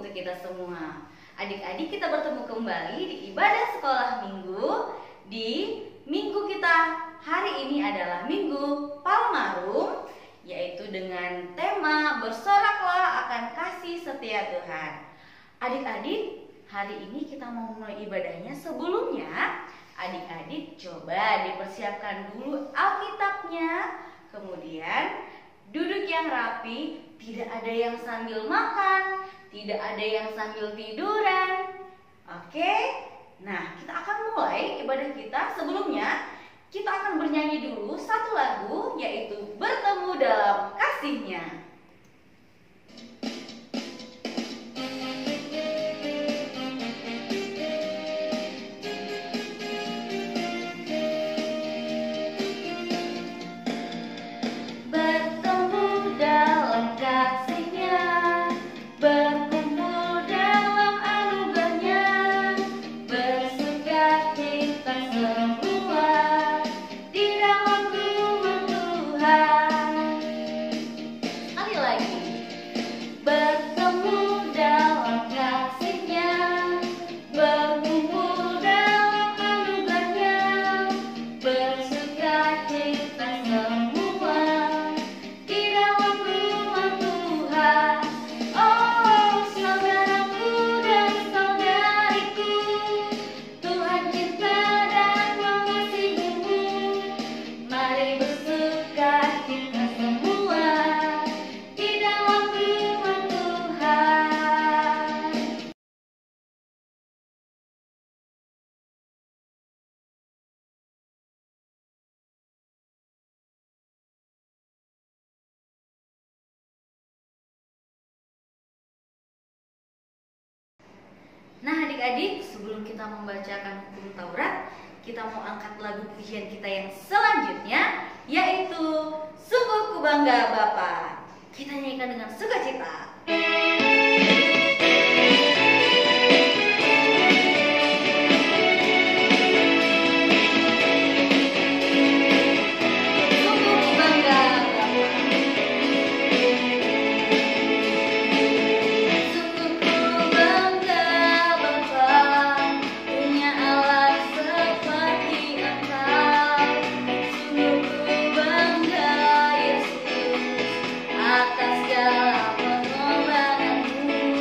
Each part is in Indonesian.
untuk kita semua. Adik-adik, kita bertemu kembali di ibadah sekolah minggu. Di minggu kita hari ini adalah Minggu Palmarum, yaitu dengan tema bersoraklah akan kasih setia Tuhan. Adik-adik, hari ini kita mau mulai ibadahnya. Sebelumnya, adik-adik coba dipersiapkan dulu Alkitabnya. Kemudian duduk yang rapi, tidak ada yang sambil makan, tidak ada yang sambil tiduran. Oke? Nah, kita akan mulai ibadah kita. Sebelumnya, kita akan bernyanyi dulu satu lagu, yaitu Bertemu Dalam Kasih-Nya. Nah, adik-adik, sebelum kita membacakan hukum Taurat, kita mau angkat lagu pujian kita yang selanjutnya, yaitu Sungguh Ku Bangga Bapa. Kita nyanyikan dengan sukacita. Atas segala pengorbananmu.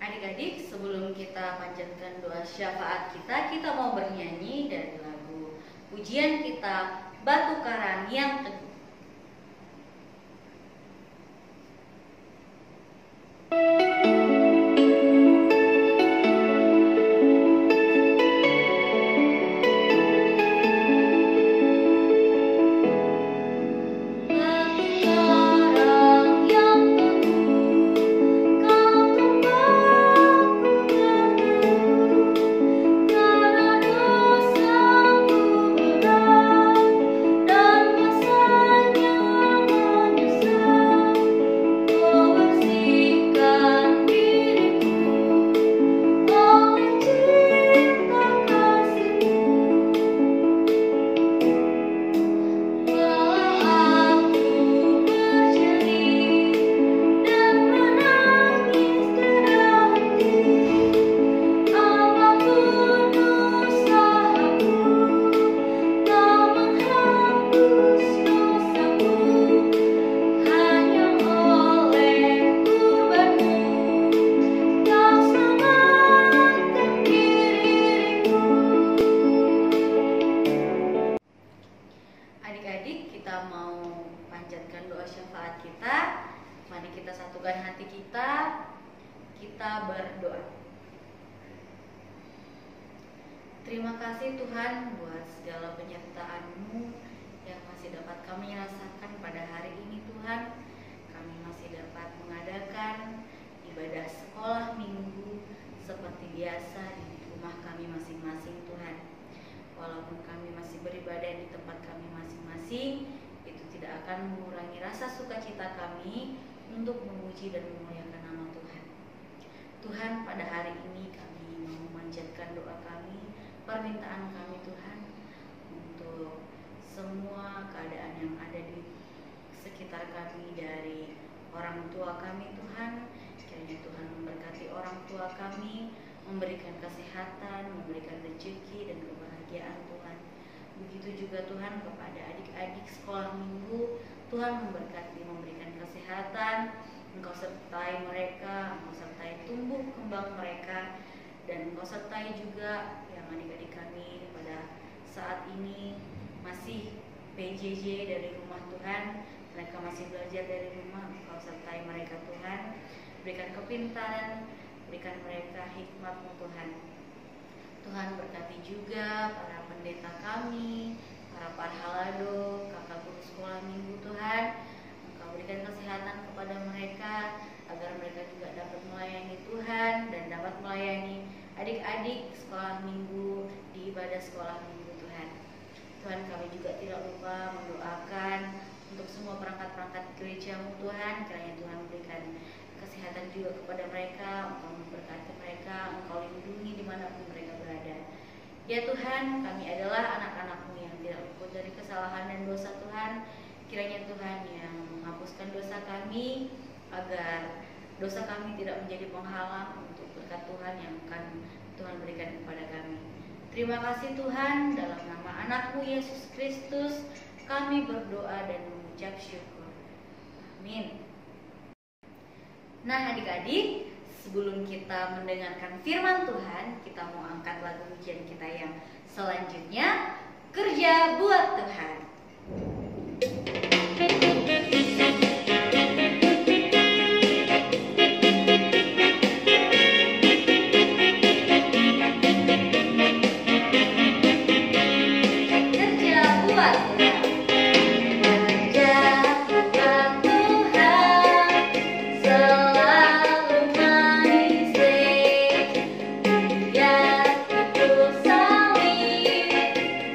Adik-adik, sebelum kita panjatkan doa syafaat kita mau bernyanyi dari lagu pujian kita Batu Karang yang Teguh. Adik-adik, kita mau panjatkan doa syafaat kita. Mari kita satukan hati kita berdoa. Terima kasih Tuhan buat segala penyertaan-Mu yang masih dapat kami rasakan pada hari ini Tuhan. Kami masih dapat mengadakan ibadah sekolah minggu seperti biasa di rumah kami masing-masing Tuhan. Walaupun kami masih beribadah di tempat kami masing-masing, itu tidak akan mengurangi rasa sukacita kami untuk memuji dan memuliakan nama Tuhan. Tuhan, pada hari ini kami mau memanjatkan doa kami, permintaan kami Tuhan, untuk semua keadaan yang ada di sekitar kami, dari orang tua kami Tuhan. Kiranya Tuhan memberkati orang tua kami, memberikan kesehatan, memberikan rezeki dan kebahagiaan Tuhan. Begitu juga Tuhan kepada adik-adik sekolah minggu, Tuhan memberkati, memberikan kesehatan, Engkau sertai mereka, Engkau sertai tumbuh kembang mereka, dan Engkau sertai juga yang adik-adik kami pada saat ini masih PJJ dari rumah Tuhan. Mereka masih belajar dari rumah, Engkau sertai mereka Tuhan. Berikan kepintaran, berikan mereka hikmat-Mu Tuhan. Tuhan berkati juga para pendeta kami, para parhalado, kakak guru sekolah minggu Tuhan. Engkau berikan kesehatan kepada mereka, agar mereka juga dapat melayani Tuhan dan dapat melayani adik-adik sekolah minggu di ibadah sekolah minggu Tuhan. Tuhan, kami juga tidak lupa mendoakan untuk semua perangkat-perangkat gereja-Mu Tuhan. Kiranya Tuhan berikan kesehatan juga kepada mereka, Engkau memberkati mereka, Engkau lindungi dimanapun mereka berada. Ya Tuhan, kami adalah anak-anak-Mu yang tidak luput dari kesalahan dan dosa Tuhan. Kiranya Tuhan yang menghapuskan dosa kami, agar dosa kami tidak menjadi penghalang untuk berkat Tuhan yang akan Tuhan berikan kepada kami. Terima kasih Tuhan, dalam nama anak-Mu Yesus Kristus kami berdoa dan mengucap syukur. Amin. Nah adik-adik, sebelum kita mendengarkan firman Tuhan, kita mau angkat lagu pujian kita yang selanjutnya, Kerja Buat Tuhan.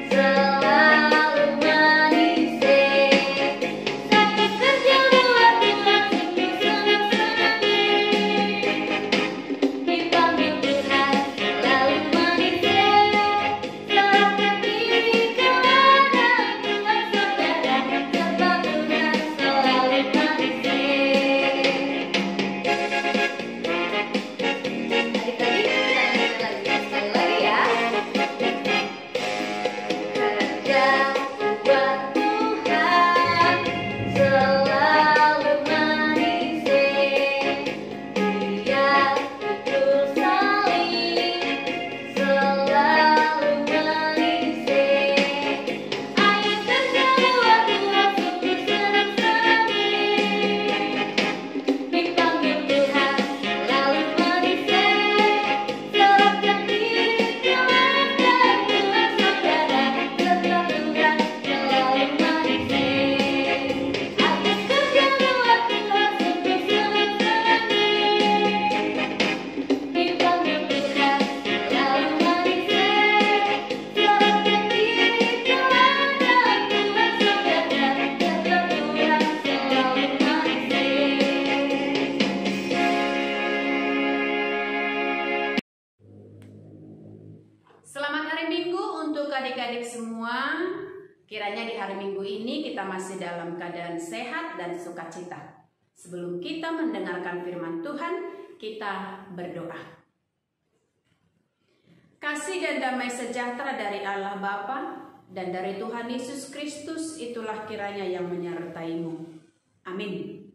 Selalu manis, satu kerja adik-adik semua, kiranya di hari Minggu ini kita masih dalam keadaan sehat dan sukacita. Sebelum kita mendengarkan firman Tuhan, kita berdoa. Kasih dan damai sejahtera dari Allah Bapa dan dari Tuhan Yesus Kristus itulah kiranya yang menyertaimu. Amin.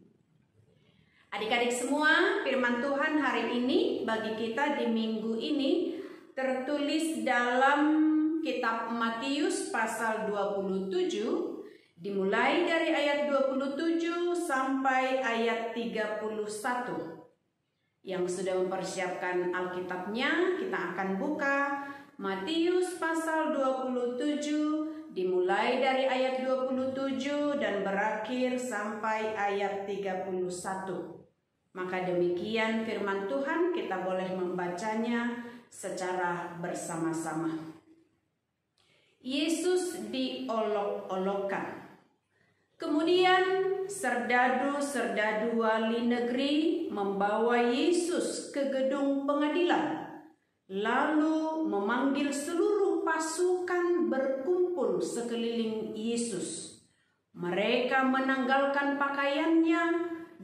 Adik-adik semua, firman Tuhan hari ini bagi kita di minggu ini tertulis dalam kitab Matius pasal 27, dimulai dari ayat 27 sampai ayat 31. Yang sudah mempersiapkan Alkitabnya, kita akan buka Matius pasal 27, dimulai dari ayat 27 dan berakhir sampai ayat 31. Maka demikian firman Tuhan, kita boleh membacanya secara bersama-sama. Yesus diolok-olokkan. Kemudian serdadu-serdadu wali negeri membawa Yesus ke gedung pengadilan, lalu memanggil seluruh pasukan berkumpul sekeliling Yesus. Mereka menanggalkan pakaiannya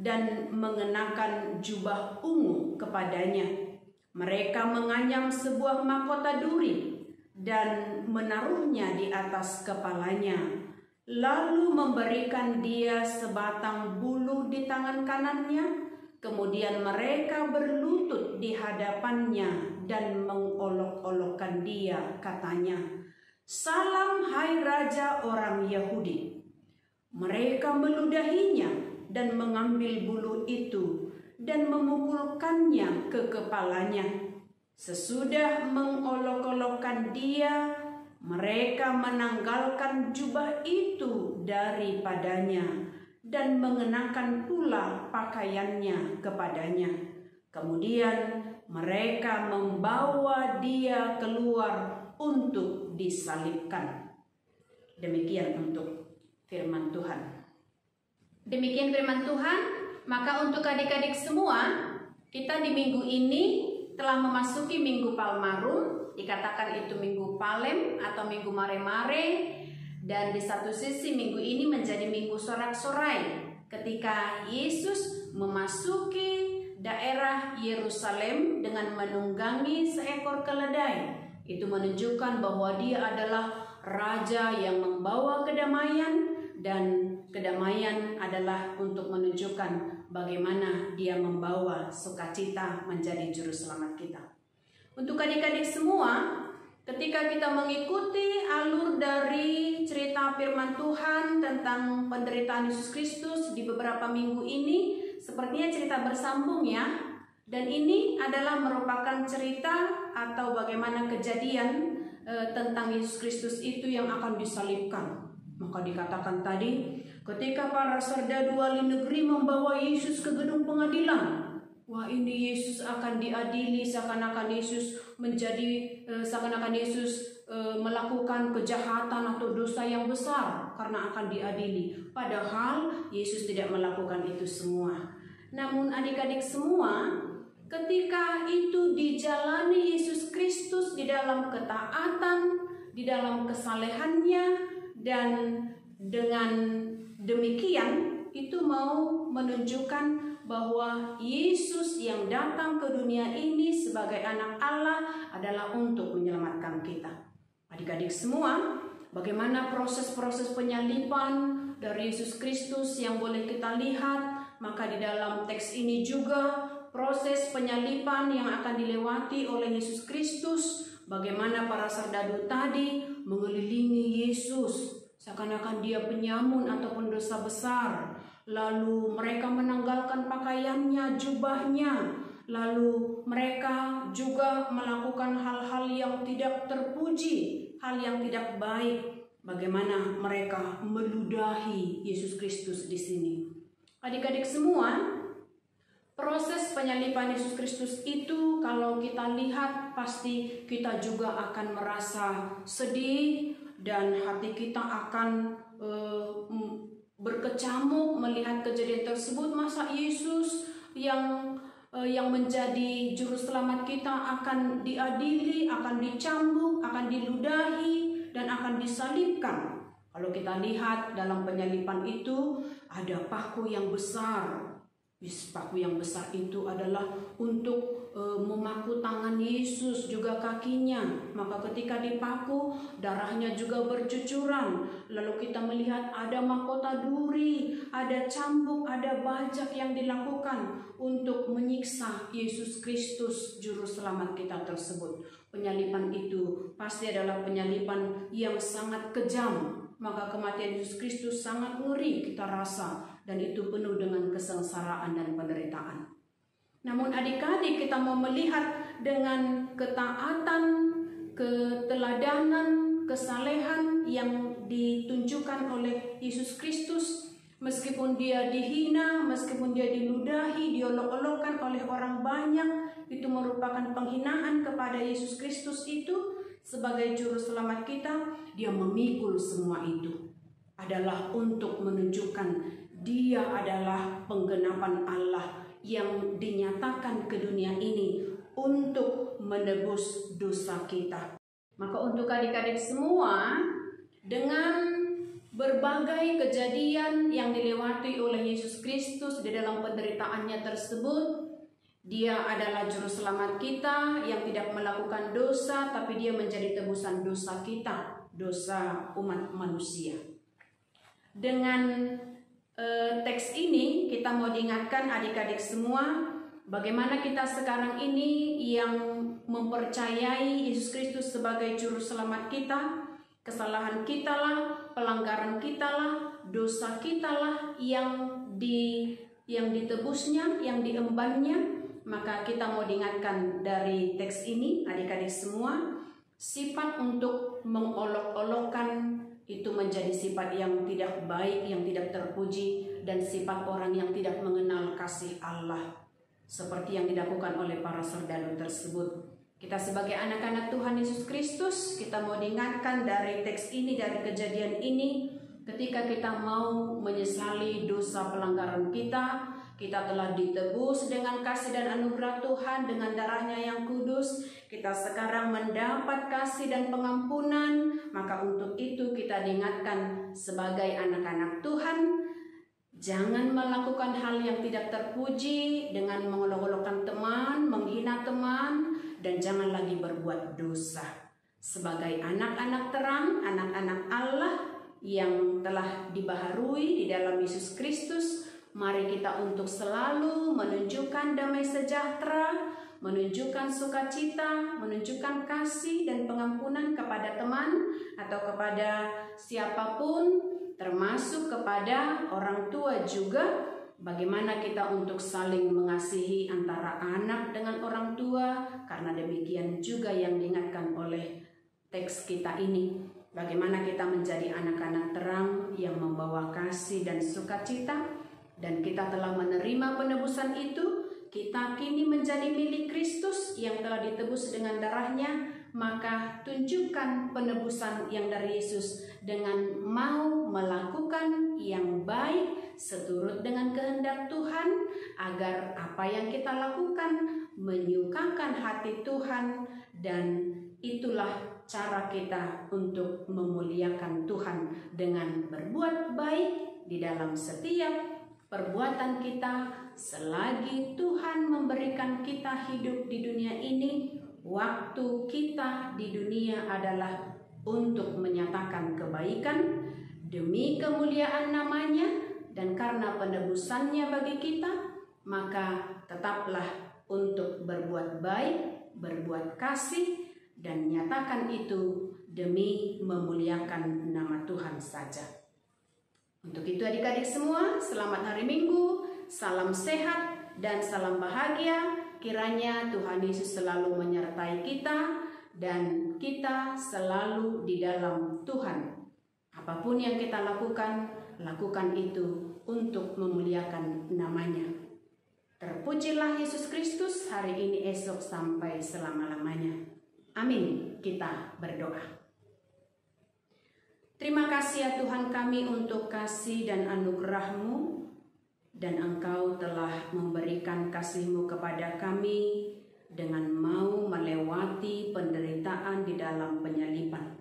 dan mengenakan jubah ungu kepadanya. Mereka menganyam sebuah mahkota duri dan menaruhnya di atas kepalanya, lalu memberikan dia sebatang bulu di tangan kanannya. Kemudian mereka berlutut di hadapannya dan mengolok-olokkan dia, katanya, "Salam hai Raja orang Yahudi." Mereka meludahinya dan mengambil bulu itu dan memukulkannya ke kepalanya. Sesudah mengolok-olokkan dia, mereka menanggalkan jubah itu daripadanya dan mengenakan pula pakaiannya kepadanya. Kemudian mereka membawa dia keluar untuk disalibkan. Demikian untuk firman Tuhan. Demikian firman Tuhan. Maka untuk adik-adik semua, kita di minggu ini telah memasuki Minggu Palmarum. Dikatakan itu Minggu Palem atau Minggu Mare-Mare. Dan di satu sisi minggu ini menjadi Minggu Sorak-Sorai, ketika Yesus memasuki daerah Yerusalem dengan menunggangi seekor keledai. Itu menunjukkan bahwa dia adalah Raja yang membawa kedamaian, dan kedamaian adalah untuk menunjukkan bagaimana dia membawa sukacita menjadi juru selamat kita. Untuk adik-adik semua, ketika kita mengikuti alur dari cerita firman Tuhan tentang penderitaan Yesus Kristus di beberapa minggu ini, sepertinya cerita bersambung ya. Dan ini adalah merupakan cerita atau bagaimana kejadian tentang Yesus Kristus itu yang akan disalibkan. Maka dikatakan tadi, ketika para serdadu wali negeri membawa Yesus ke gedung pengadilan, wah, ini Yesus akan diadili, seakan-akan Yesus melakukan kejahatan atau dosa yang besar karena akan diadili. Padahal Yesus tidak melakukan itu semua. Namun adik-adik semua, ketika itu dijalani Yesus Kristus di dalam ketaatan, di dalam kesalehannya, dan dengan demikian itu mau menunjukkan bahwa Yesus yang datang ke dunia ini sebagai anak Allah adalah untuk menyelamatkan kita. Adik-adik semua, bagaimana proses-proses penyaliban dari Yesus Kristus yang boleh kita lihat, maka di dalam teks ini juga proses penyaliban yang akan dilewati oleh Yesus Kristus, bagaimana para serdadu tadi mengelilingi Yesus seakan-akan dia penyamun ataupun dosa besar. Lalu mereka menanggalkan pakaiannya, jubahnya. Lalu mereka juga melakukan hal-hal yang tidak terpuji, hal yang tidak baik. Bagaimana mereka meludahi Yesus Kristus di sini. Adik-adik semua, proses penyaliban Yesus Kristus itu kalau kita lihat pasti kita juga akan merasa sedih dan hati kita akan berkecamuk melihat kejadian tersebut. Masa Yesus yang menjadi juru selamat kita akan diadili, akan dicambuk, akan diludahi, dan akan disalibkan. Kalau kita lihat dalam penyaliban itu ada paku yang besar. Paku yang besar itu adalah untuk memaku tangan Yesus juga kakinya. Maka ketika dipaku, darahnya juga bercucuran. Lalu kita melihat ada mahkota duri, ada cambuk, ada bajak yang dilakukan untuk menyiksa Yesus Kristus juru selamat kita tersebut. Penyaliban itu pasti adalah penyaliban yang sangat kejam. Maka kematian Yesus Kristus sangat ngeri kita rasa, dan itu penuh dengan kesengsaraan dan penderitaan. Namun adik-adik, kita mau melihat dengan ketaatan, keteladanan, kesalehan yang ditunjukkan oleh Yesus Kristus. Meskipun dia dihina, meskipun dia diludahi, diolok-olokkan oleh orang banyak, itu merupakan penghinaan kepada Yesus Kristus itu. Sebagai juru selamat kita, dia memikul semua itu. Adalah untuk menunjukkan dia adalah penggenapan Allah yang dinyatakan ke dunia ini untuk menebus dosa kita. Maka untuk adik-adik semua, dengan berbagai kejadian yang dilewati oleh Yesus Kristus di dalam penderitaannya tersebut, dia adalah juru selamat kita yang tidak melakukan dosa, tapi dia menjadi tebusan dosa kita, dosa umat manusia. Dengan teks ini kita mau diingatkan adik-adik semua, bagaimana kita sekarang ini yang mempercayai Yesus Kristus sebagai juru selamat kita. Kesalahan kita lah, pelanggaran kita lah, dosa kita lah yang ditebusnya, yang diembannya. Maka kita mau diingatkan dari teks ini, adik-adik semua, sifat untuk mengolok-olokkan itu menjadi sifat yang tidak baik, yang tidak terpuji, dan sifat orang yang tidak mengenal kasih Allah, seperti yang dilakukan oleh para serdadu tersebut. Kita sebagai anak-anak Tuhan Yesus Kristus, kita mau diingatkan dari teks ini, dari kejadian ini, ketika kita mau menyesali dosa pelanggaran kita telah ditebus dengan kasih dan anugerah Tuhan dengan darahnya yang kudus. Kita sekarang mendapat kasih dan pengampunan. Maka untuk itu kita diingatkan sebagai anak-anak Tuhan, jangan melakukan hal yang tidak terpuji dengan mengolok-olokkan teman, menghina teman, dan jangan lagi berbuat dosa. Sebagai anak-anak terang, anak-anak Allah yang telah dibaharui di dalam Yesus Kristus, mari kita untuk selalu menunjukkan damai sejahtera, menunjukkan sukacita, menunjukkan kasih dan pengampunan kepada teman atau kepada siapapun, termasuk kepada orang tua juga. Bagaimana kita untuk saling mengasihi antara anak dengan orang tua, karena demikian juga yang diingatkan oleh teks kita ini. Bagaimana kita menjadi anak-anak terang yang membawa kasih dan sukacita. Dan kita telah menerima penebusan itu, kita kini menjadi milik Kristus yang telah ditebus dengan darahnya. Maka tunjukkan penebusan yang dari Yesus dengan mau melakukan yang baik seturut dengan kehendak Tuhan, agar apa yang kita lakukan menyukakan hati Tuhan, dan itulah cara kita untuk memuliakan Tuhan dengan berbuat baik di dalam setiap perbuatan kita selagi Tuhan memberikan kita hidup di dunia ini. Waktu kita di dunia adalah untuk menyatakan kebaikan demi kemuliaan namanya, dan karena penebusannya bagi kita, maka tetaplah untuk berbuat baik, berbuat kasih, dan nyatakan itu demi memuliakan nama Tuhan saja. Untuk itu adik-adik semua, selamat hari Minggu, salam sehat dan salam bahagia. Kiranya Tuhan Yesus selalu menyertai kita dan kita selalu di dalam Tuhan. Apapun yang kita lakukan, lakukan itu untuk memuliakan namanya. Terpujilah Yesus Kristus hari ini, esok, sampai selama-lamanya. Amin. Kita berdoa. Terima kasih ya Tuhan kami untuk kasih dan anugerah-Mu, dan Engkau telah memberikan kasih-Mu kepada kami dengan mau melewati penderitaan di dalam penyaliban.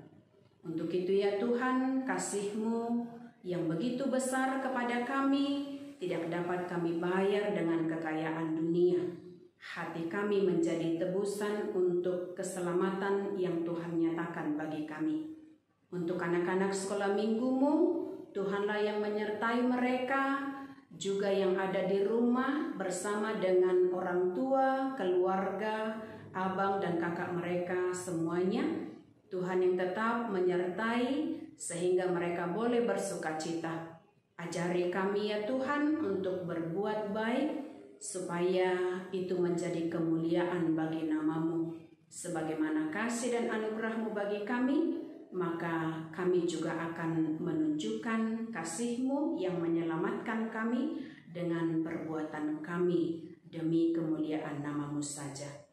Untuk itu ya Tuhan, kasih-Mu yang begitu besar kepada kami tidak dapat kami bayar dengan kekayaan dunia. Hati kami menjadi tebusan untuk keselamatan yang Tuhan nyatakan bagi kami. Untuk anak-anak sekolah minggu-Mu, Tuhanlah yang menyertai mereka, juga yang ada di rumah bersama dengan orang tua, keluarga, abang dan kakak mereka semuanya. Tuhan yang tetap menyertai sehingga mereka boleh bersukacita. Ajari kami ya Tuhan untuk berbuat baik supaya itu menjadi kemuliaan bagi nama-Mu. Sebagaimana kasih dan anugerah-Mu bagi kami, maka kami juga akan menunjukkan kasih-Mu yang menyelamatkan kami dengan perbuatan kami demi kemuliaan nama-Mu saja.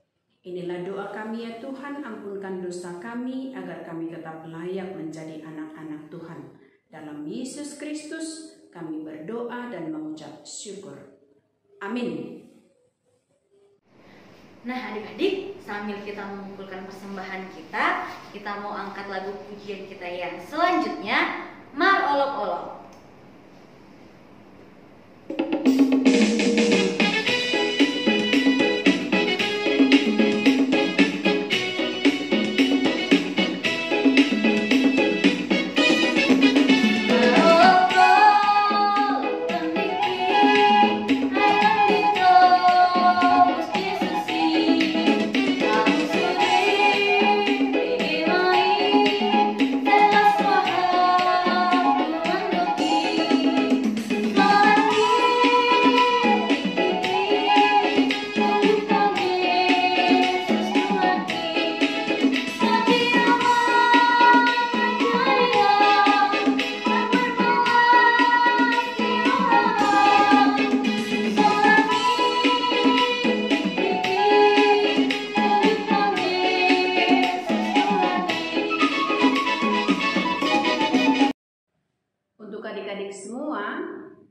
Inilah doa kami ya Tuhan, ampunkan dosa kami agar kami tetap layak menjadi anak-anak Tuhan. Dalam Yesus Kristus kami berdoa dan mengucap syukur. Amin. Nah adik-adik, sambil kita mengumpulkan persembahan kita mau angkat lagu pujian kita yang selanjutnya, Mar Olok-Olok.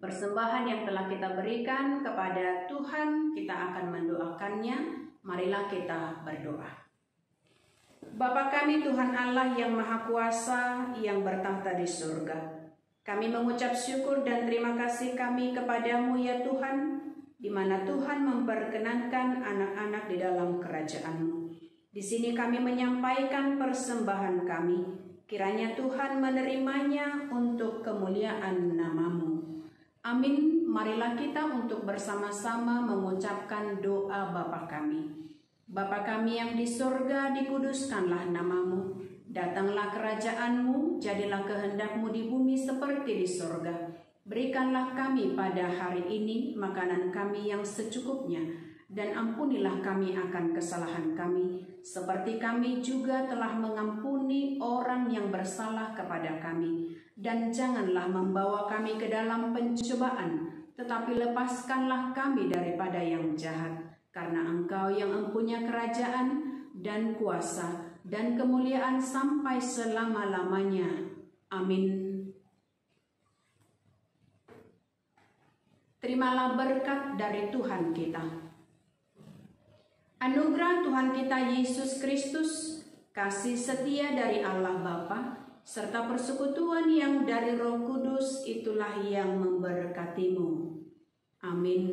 Persembahan yang telah kita berikan kepada Tuhan, kita akan mendoakannya. Marilah kita berdoa. Bapa kami Tuhan Allah yang Maha Kuasa, yang bertahta di surga, kami mengucap syukur dan terima kasih kami kepadamu ya Tuhan, di mana Tuhan memperkenankan anak-anak di dalam kerajaan-Mu. Di sini kami menyampaikan persembahan kami, kiranya Tuhan menerimanya untuk kemuliaan nama-Mu. Amin. Marilah kita untuk bersama-sama mengucapkan doa Bapa kami. Bapa kami yang di surga, dikuduskanlah nama-Mu. Datanglah kerajaan-Mu, jadilah kehendak-Mu di bumi seperti di surga. Berikanlah kami pada hari ini makanan kami yang secukupnya, dan ampunilah kami akan kesalahan kami, seperti kami juga telah mengampuni orang yang bersalah kepada kami. Dan janganlah membawa kami ke dalam pencobaan, tetapi lepaskanlah kami daripada yang jahat. Karena Engkau yang mempunyai kerajaan dan kuasa dan kemuliaan sampai selama-lamanya. Amin. Terimalah berkat dari Tuhan kita. Anugerah Tuhan kita Yesus Kristus, kasih setia dari Allah Bapa, serta persekutuan yang dari Roh Kudus itulah yang memberkatimu. Amin.